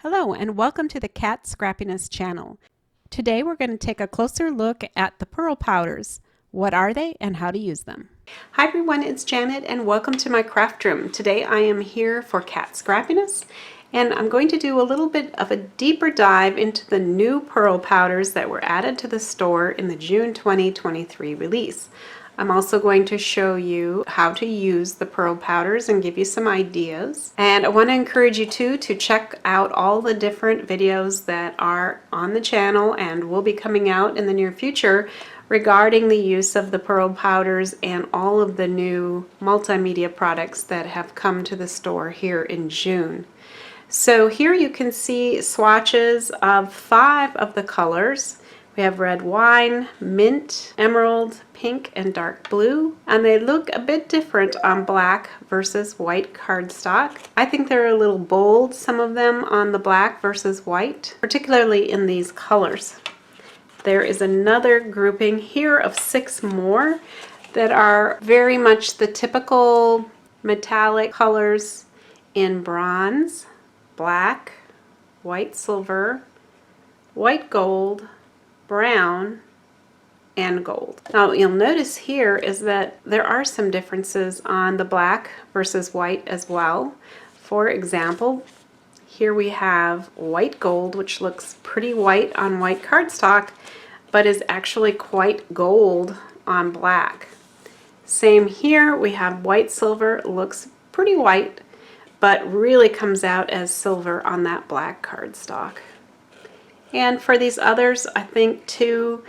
Hello and welcome to the Cat Scrappiness channel. Today we're going to take a closer look at the pearl powders. What are they and how to use them? Hi everyone, it's Janet and welcome to my craft room. Today I am here for Cat Scrappiness and I'm going to do a little bit of a deeper dive into the new pearl powders that were added to the store in the June 2023 release. I'm also going to show you how to use the pearl powders and give you some ideas. And I want to encourage you to check out all the different videos that are on the channel and will be coming out in the near future regarding the use of the pearl powders and all of the new multimedia products that have come to the store here in June. So here you can see swatches of 5 of the colors. We have red wine, mint, emerald, pink, and dark blue, and they look a bit different on black versus white cardstock. I think they're a little bold, some of them, on the black versus white, particularly in these colors. There is another grouping here of 6 more that are very much the typical metallic colors in bronze, black, white silver, white gold, brown, and gold. Now you'll notice here is that there are some differences on the black versus white as well. For example, here we have white gold, which looks pretty white on white cardstock, but is actually quite gold on black. Same here, we have white silver, looks pretty white, but really comes out as silver on that black cardstock. And for these others, I think too,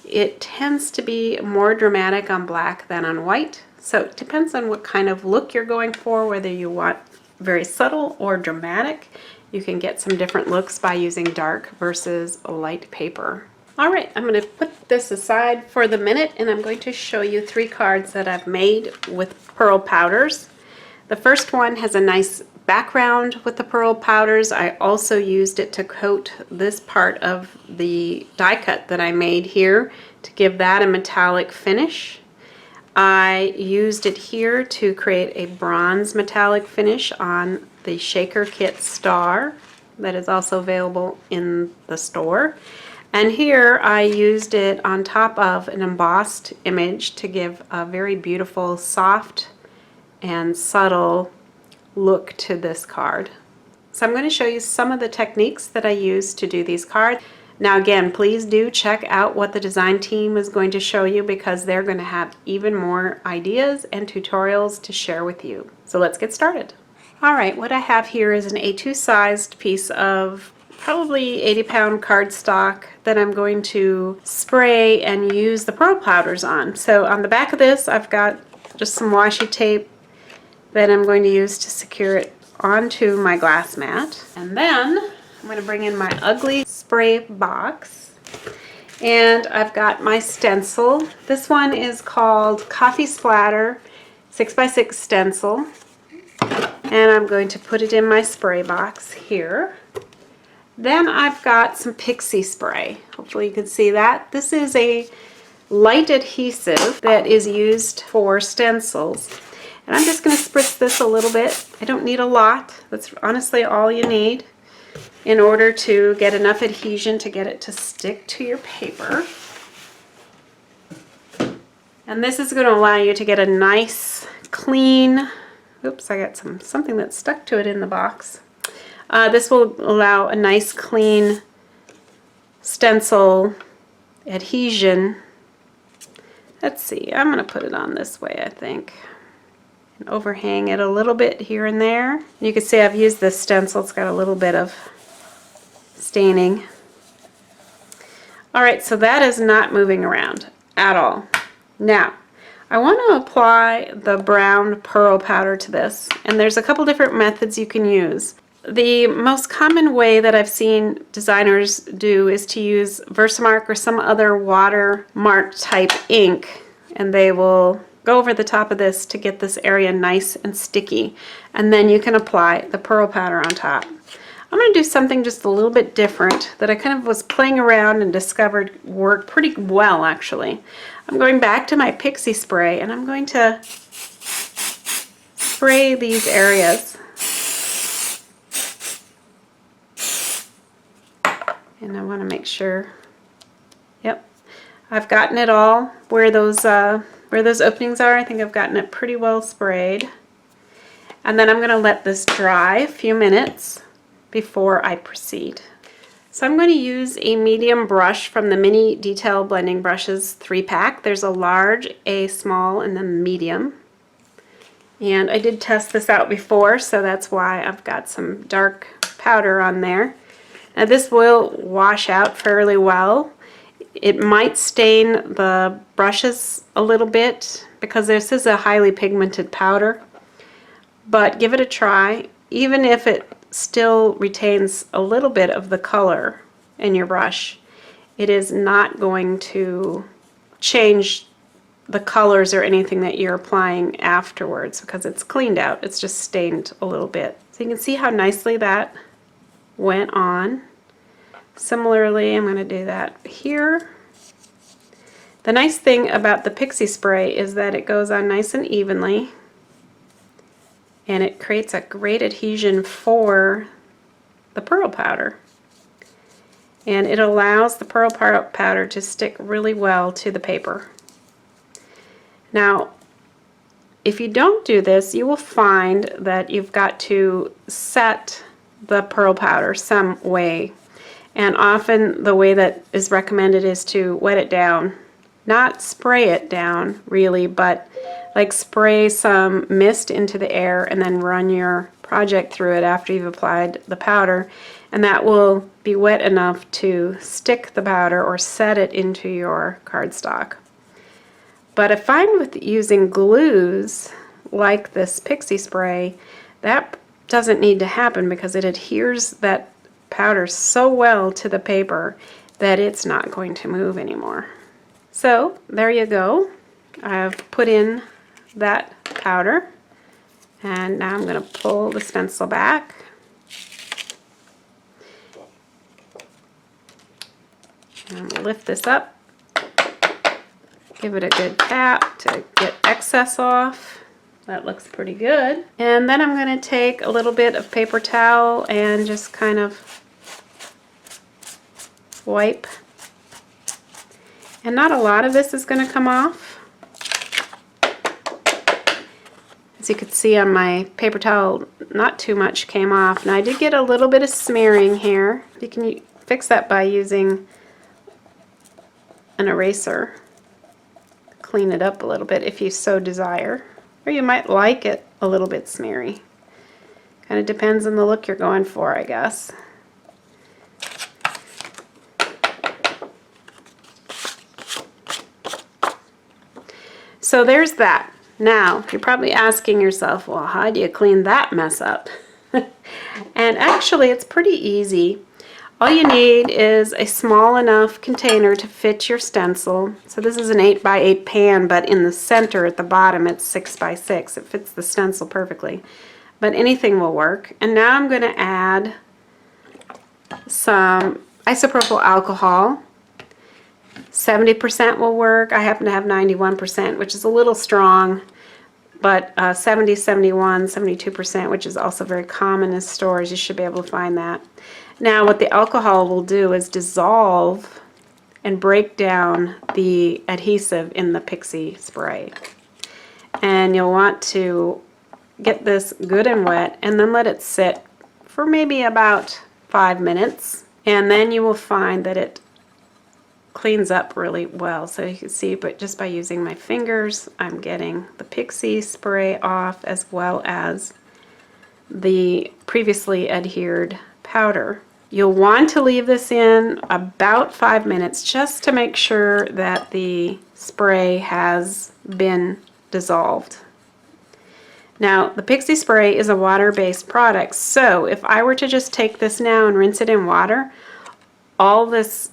it tends to be more dramatic on black than on white. So it depends on what kind of look you're going for, whether you want very subtle or dramatic. You can get some different looks by using dark versus light paper. All right, I'm going to put this aside for the minute and I'm going to show you 3 cards that I've made with pearl powders. The first one has a nice background with the pearl powders. I also used it to coat this part of the die cut that I made here to give that a metallic finish. I used it here to create a bronze metallic finish on the Shaker Kit Star that is also available in the store. And here I used it on top of an embossed image to give a very beautiful, soft and subtle look to this card. So I'm going to show you some of the techniques that I use to do these cards. Now again, please do check out what the design team is going to show you because they're going to have even more ideas and tutorials to share with you. So let's get started. Alright, what I have here is an A2 sized piece of probably 80-pound cardstock that I'm going to spray and use the pearl powders on. So on the back of this I've got just some washi tape that I'm going to use to secure it onto my glass mat. And then I'm going to bring in my ugly spray box. And I've got my stencil. This one is called Coffee Splatter 6x6 stencil. And I'm going to put it in my spray box here. Then I've got some Pixie Spray. Hopefully you can see that. This is a light adhesive that is used for stencils. And I'm just going to spritz this a little bit. I don't need a lot. That's honestly all you need in order to get enough adhesion to get it to stick to your paper. And this is going to allow you to get a nice, clean, oops, I got something that stuck to it in the box. This will allow a nice, clean stencil adhesion. Let's see, I'm going to put it on this way, I think. And overhang it a little bit here and there. You can see I've used this stencil. It's got a little bit of staining. Alright, so that is not moving around at all. Now, I want to apply the brown pearl powder to this, and there's a couple different methods you can use. The most common way that I've seen designers do is to use Versamark or some other watermark type ink, and they will go over the top of this to get this area nice and sticky, and then you can apply the pearl powder on top. I'm going to do something just a little bit different that I kind of was playing around and discovered worked pretty well actually. I'm going back to my Pixie Spray and I'm going to spray these areas And I want to make sure, yep, I've gotten it all where those openings are. I think I've gotten it pretty well sprayed. And then I'm going to let this dry a few minutes before I proceed. So I'm going to use a medium brush from the Mini Detail Blending Brushes 3-pack. There's a large, a small, and then medium. And I did test this out before, so that's why I've got some dark powder on there. Now this will wash out fairly well. It might stain the brushes a little bit because this is a highly pigmented powder, but give it a try. Even if it still retains a little bit of the color in your brush, it is not going to change the colors or anything that you're applying afterwards because it's cleaned out. It's just stained a little bit. So you can see how nicely that went on. Similarly, I'm going to do that here. The nice thing about the Pixie Spray is that it goes on nice and evenly, and it creates a great adhesion for the pearl powder. And it allows the pearl powder to stick really well to the paper. Now, if you don't do this, you will find that you've got to set the pearl powder some way. And often the way that is recommended is to wet it down. Not spray it down, really, but like spray some mist into the air and then run your project through it after you've applied the powder. And that will be wet enough to stick the powder or set it into your cardstock. But I find with using glues like this Pixie Spray, that doesn't need to happen because it adheres that powder so well to the paper that it's not going to move anymore. So there you go. I've put in that powder, and now I'm going to pull the stencil back. And lift this up. Give it a good tap to get excess off. That looks pretty good. And then I'm going to take a little bit of paper towel and just kind of wipe. And not a lot of this is going to come off. As you can see on my paper towel, not too much came off. Now I did get a little bit of smearing here. You can fix that by using an eraser. Clean it up a little bit if you so desire. Or you might like it a little bit smeary. Kind of depends on the look you're going for, I guess. So there's that. Now, you're probably asking yourself, well, how do you clean that mess up? And actually, it's pretty easy. All you need is a small enough container to fit your stencil. So this is an 8x8 pan, but in the center at the bottom it's 6x6. It fits the stencil perfectly. But anything will work. And now I'm going to add some isopropyl alcohol. 70% will work. I happen to have 91%, which is a little strong, but 70, 71, 72%, which is also very common in stores. You should be able to find that. Now what the alcohol will do is dissolve and break down the adhesive in the Pixie Spray. And you'll want to get this good and wet and then let it sit for maybe about 5 minutes. And then you will find that it cleans up really well. So you can see, but just by using my fingers, I'm getting the Pixie Spray off as well as the previously adhered powder. You'll want to leave this in about 5 minutes just to make sure that the spray has been dissolved. Now, the Pixie Spray is a water-based product, so if I were to just take this now and rinse it in water, all this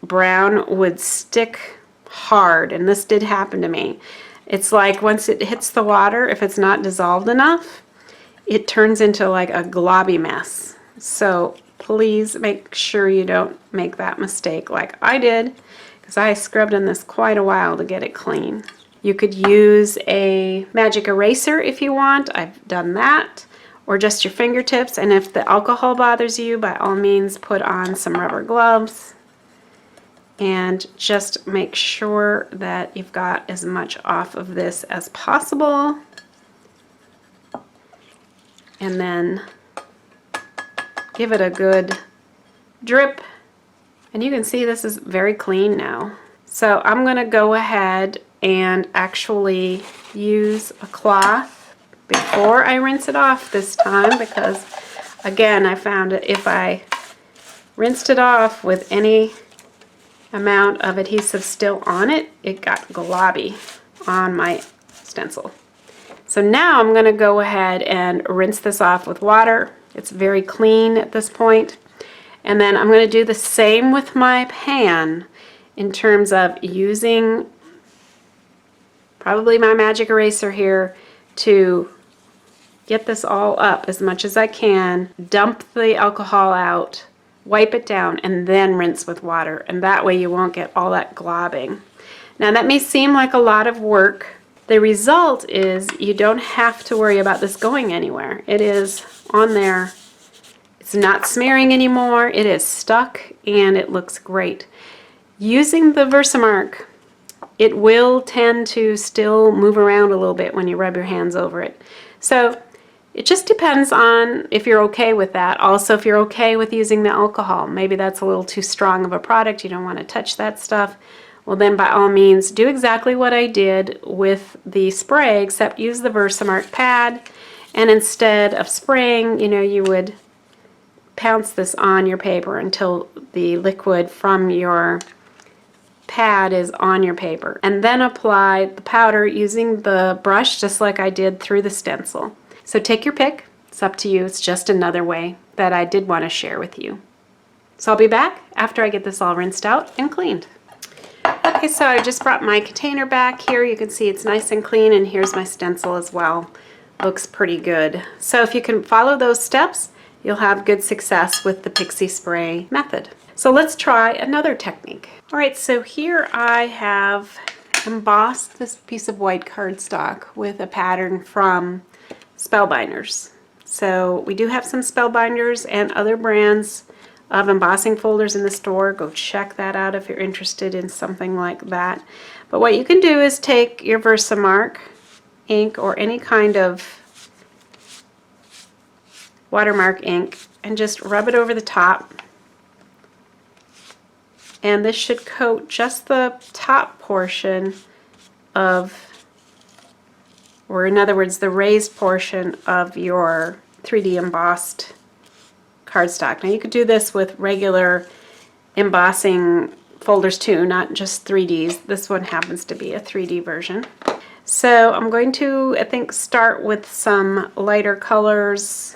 brown would stick hard, and this did happen to me. It's like once it hits the water, if it's not dissolved enough, it turns into like a globby mess. So please make sure you don't make that mistake like I did, because I scrubbed in this quite a while to get it clean. You could use a magic eraser if you want. I've done that. or just your fingertips. And if the alcohol bothers you, by all means put on some rubber gloves and just make sure that you've got as much off of this as possible. And then give it a good drip. And you can see this is very clean now. So I'm going to go ahead and actually use a cloth before I rinse it off this time, because again, I found that if I rinsed it off with any amount of adhesive still on it, it got globby on my stencil. So now I'm going to go ahead and rinse this off with water. It's very clean at this point. And then I'm going to do the same with my pan in terms of using probably my magic eraser here to get this all up as much as I can, dump the alcohol out, wipe it down, and then rinse with water. And that way you won't get all that globbing. Now that may seem like a lot of work. The result is you don't have to worry about this going anywhere. It is on there. It's not smearing anymore. It is stuck and it looks great. Using the Versamark, it will tend to still move around a little bit when you rub your hands over it. So it just depends on if you're okay with that. Also, if you're okay with using the alcohol, maybe that's a little too strong of a product, you don't want to touch that stuff, well then by all means do exactly what I did with the spray, except use the Versamark pad, and instead of spraying, you know, you would pounce this on your paper until the liquid from your pad is on your paper, and then apply the powder using the brush just like I did through the stencil. So take your pick, it's up to you, it's just another way that I did want to share with you. So I'll be back after I get this all rinsed out and cleaned. Okay, so I just brought my container back here. You can see it's nice and clean, and here's my stencil as well. Looks pretty good. So if you can follow those steps, you'll have good success with the Pixie Spray method. So let's try another technique. All right, so here I have embossed this piece of white cardstock with a pattern from Spellbinders. So we do have some Spellbinders and other brands of embossing folders in the store. Go check that out if you're interested in something like that. But what you can do is take your Versamark ink or any kind of watermark ink and just rub it over the top. And this should coat just the top portion of, or in other words, the raised portion of your 3D embossed cardstock. Now you could do this with regular embossing folders too, not just 3Ds. This one happens to be a 3D version. So I'm going to, I think, start with some lighter colors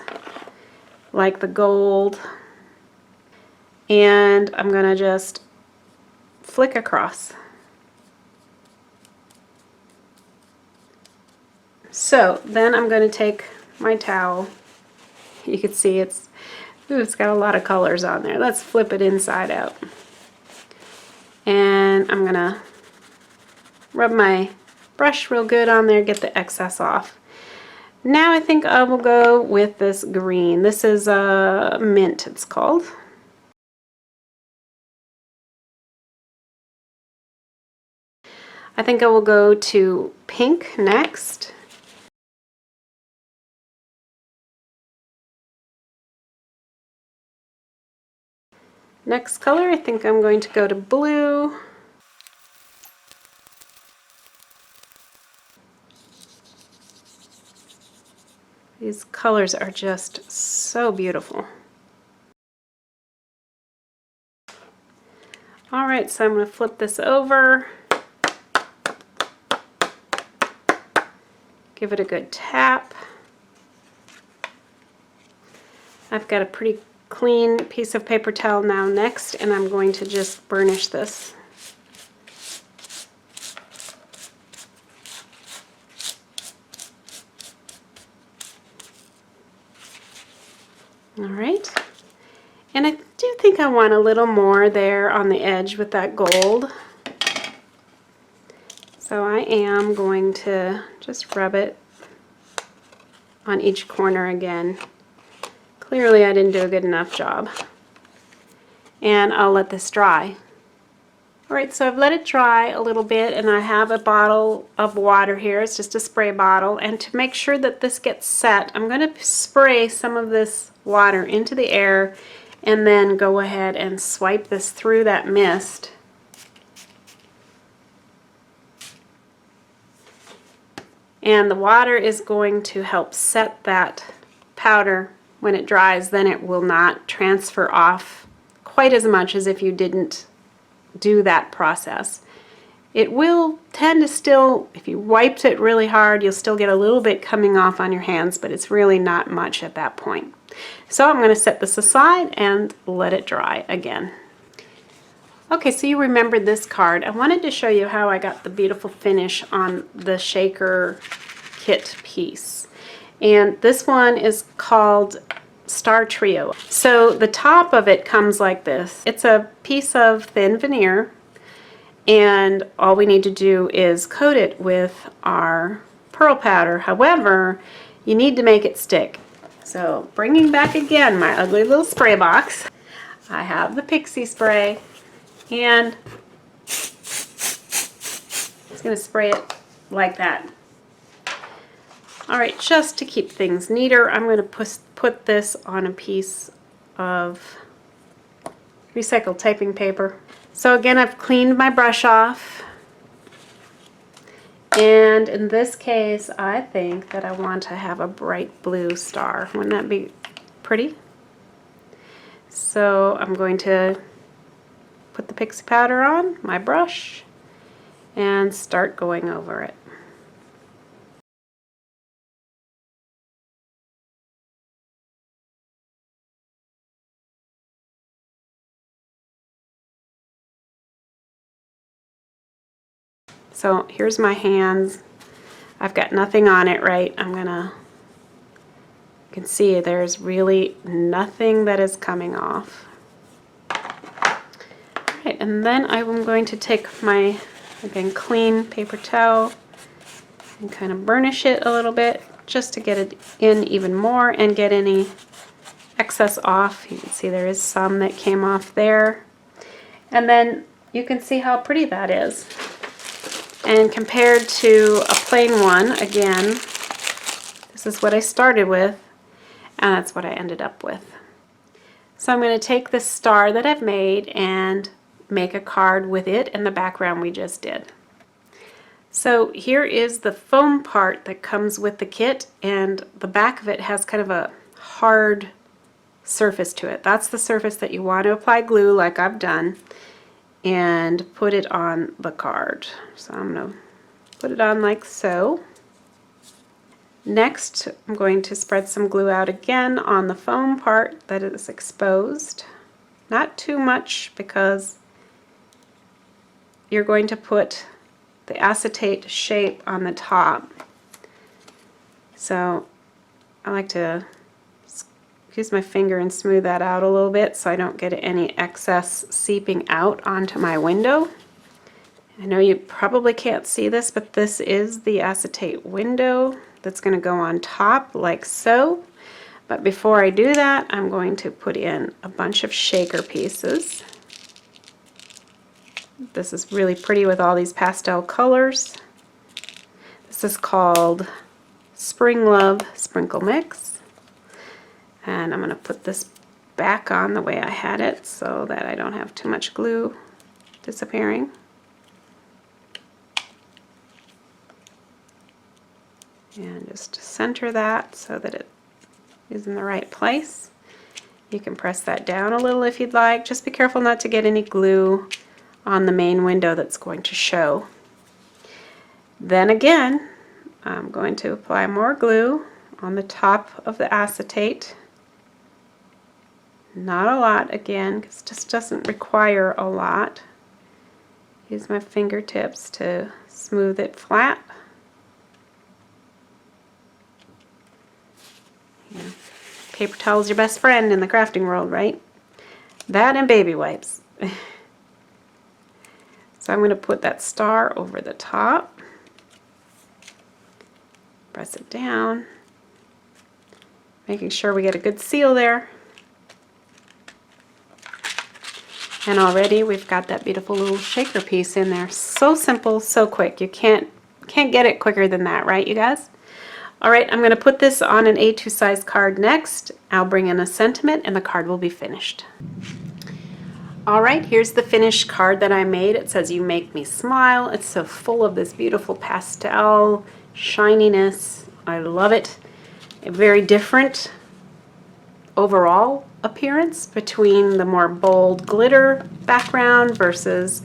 like the gold, and I'm going to just flick across. So then I'm going to take my towel. You can see it's got a lot of colors on there. Let's flip it inside out. And I'm going to rub my brush real good on there, get the excess off. Now I think I will go with this green. This is a mint, it's called. I think I will go to pink next. Next color, I think I'm going to go to blue. These colors are just so beautiful. All right, so I'm going to flip this over. Give it a good tap. I've got a pretty clean piece of paper towel now next, and I'm going to just burnish this. All right, and I do think I want a little more there on the edge with that gold. So I am going to just rub it on each corner again. Clearly I didn't do a good enough job. And I'll let this dry. Alright, so I've let it dry a little bit, and I have a bottle of water here. It's just a spray bottle, and to make sure that this gets set, I'm going to spray some of this water into the air and then go ahead and swipe this through that mist. And the water is going to help set that powder. When it dries, then it will not transfer off quite as much as if you didn't do that process. It will tend to still, if you wiped it really hard, you'll still get a little bit coming off on your hands, but it's really not much at that point. So I'm going to set this aside and let it dry again. Okay, so you remembered this card. I wanted to show you how I got the beautiful finish on the shaker kit piece. And this one is called Star Trio. So the top of it comes like this. It's a piece of thin veneer, and all we need to do is coat it with our pearl powder. However, you need to make it stick. So bringing back again my ugly little spray box, I have the Pixie Spray, and it's going to spray it like that. Alright, just to keep things neater, I'm going to put this on a piece of recycled typing paper. So again, I've cleaned my brush off, and in this case I think that I want to have a bright blue star. Wouldn't that be pretty? So I'm going to put the pixie powder on my brush and start going over it. So here's my hands. I've got nothing on it, right? You can see there's really nothing that is coming off. Alright, and then I'm going to take my, again, clean paper towel and kind of burnish it a little bit just to get it in even more and get any excess off. You can see there is some that came off there. And then you can see how pretty that is. And compared to a plain one, again, this is what I started with, and that's what I ended up with. So I'm going to take this star that I've made and make a card with it and the background we just did. So here is the foam part that comes with the kit, and the back of it has kind of a hard surface to it. That's the surface that you want to apply glue, like I've done, and put it on the card. So I'm going to put it on like so. Next, I'm going to spread some glue out again on the foam part that is exposed. Not too much, because you're going to put the acetate shape on the top. So I like to use my finger and smooth that out a little bit so I don't get any excess seeping out onto my window. I know you probably can't see this, but this is the acetate window that's going to go on top like so. But before I do that, I'm going to put in a bunch of shaker pieces. This is really pretty with all these pastel colors. This is called Spring Love Sprinkle Mix. And I'm going to put this back on the way I had it so that I don't have too much glue disappearing. And just center that so that it is in the right place. You can press that down a little if you'd like. Just be careful not to get any glue on the main window that's going to show. Then again, I'm going to apply more glue on the top of the acetate. Not a lot, again, because this doesn't require a lot. Use my fingertips to smooth it flat. Yeah. Paper towel is your best friend in the crafting world, right? That and baby wipes. So I'm going to put that star over the top. Press it down. Making sure we get a good seal there. And already we've got that beautiful little shaker piece in there. So simple, so quick. You can't get it quicker than that, right, you guys? All right, I'm going to put this on an A2 size card next. I'll bring in a sentiment and the card will be finished. All right, here's the finished card that I made. It says, "You make me smile." It's so full of this beautiful pastel shininess. I love it. A very different overall appearance between the more bold glitter background versus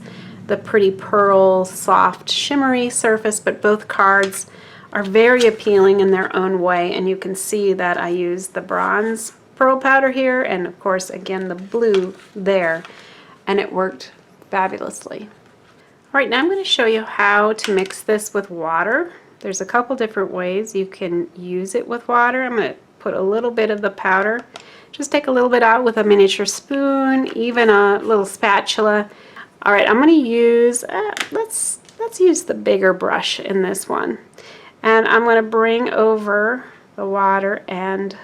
the pretty pearl, soft, shimmery surface, but both cards are very appealing in their own way, and you can see that I used the bronze pearl powder here and of course again the blue there, and it worked fabulously. All right, now I'm going to show you how to mix this with water. There's a couple different ways you can use it with water. I'm going to put a little bit of the powder. Just take a little bit out with a miniature spoon, even a little spatula. All right, I'm going to use, let's use the bigger brush in this one. And I'm going to bring over the water and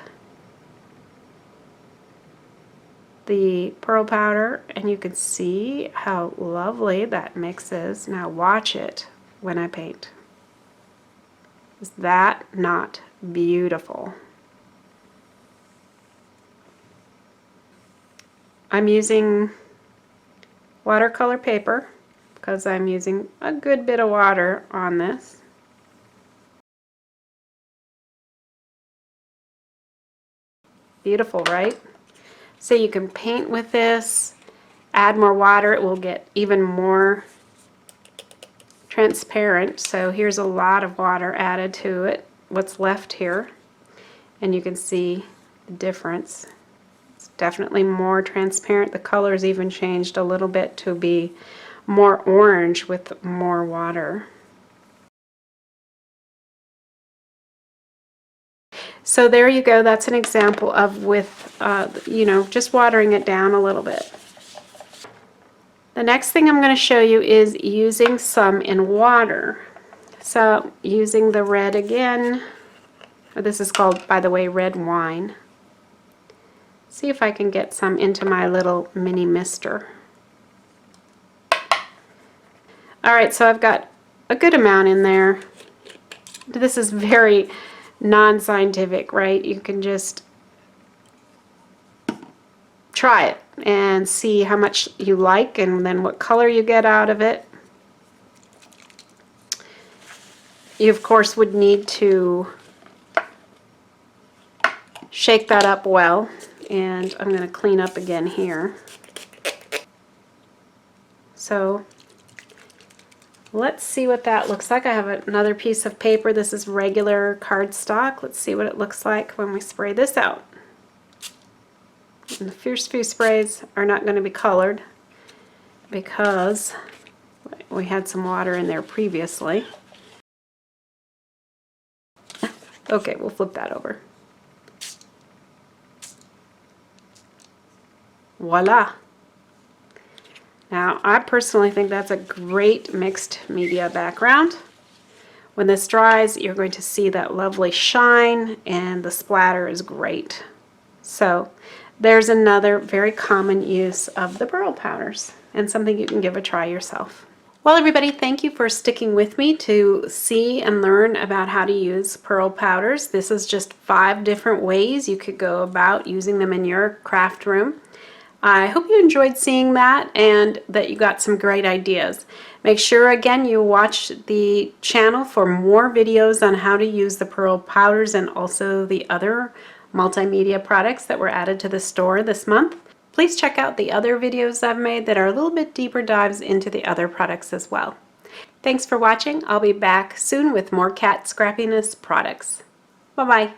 the pearl powder, and you can see how lovely that mix is. Now watch it when I paint. Is that not beautiful? I'm using watercolor paper because I'm using a good bit of water on this. Beautiful, right? So you can paint with this, add more water, it will get even more transparent. So here's a lot of water added to it, what's left here, and you can see the difference. It's definitely more transparent. The color's even changed a little bit to be more orange with more water. So there you go. That's an example of with, you know, just watering it down a little bit. The next thing I'm going to show you is using some in water. So using the red again. This is called, by the way, red wine. See if I can get some into my little mini mister. All right, so I've got a good amount in there. This is very non-scientific, right? You can just try it and see how much you like and then what color you get out of it. You of course would need to shake that up well, and I'm going to clean up again here. So let's see what that looks like. I have another piece of paper. This is regular cardstock. Let's see what it looks like when we spray this out. And the first few sprays are not going to be colored because we had some water in there previously. Okay, we'll flip that over. Voila! Now, I personally think that's a great mixed media background. When this dries, you're going to see that lovely shine, and the splatter is great. So, there's another very common use of the pearl powders, and something you can give a try yourself. Well, everybody, thank you for sticking with me to see and learn about how to use pearl powders. This is just 5 different ways you could go about using them in your craft room. I hope you enjoyed seeing that and that you got some great ideas. Make sure again you watch the channel for more videos on how to use the pearl powders and also the other multimedia products that were added to the store this month. Please check out the other videos I've made that are a little bit deeper dives into the other products as well. Thanks for watching. I'll be back soon with more cat scrappiness products. Bye-bye.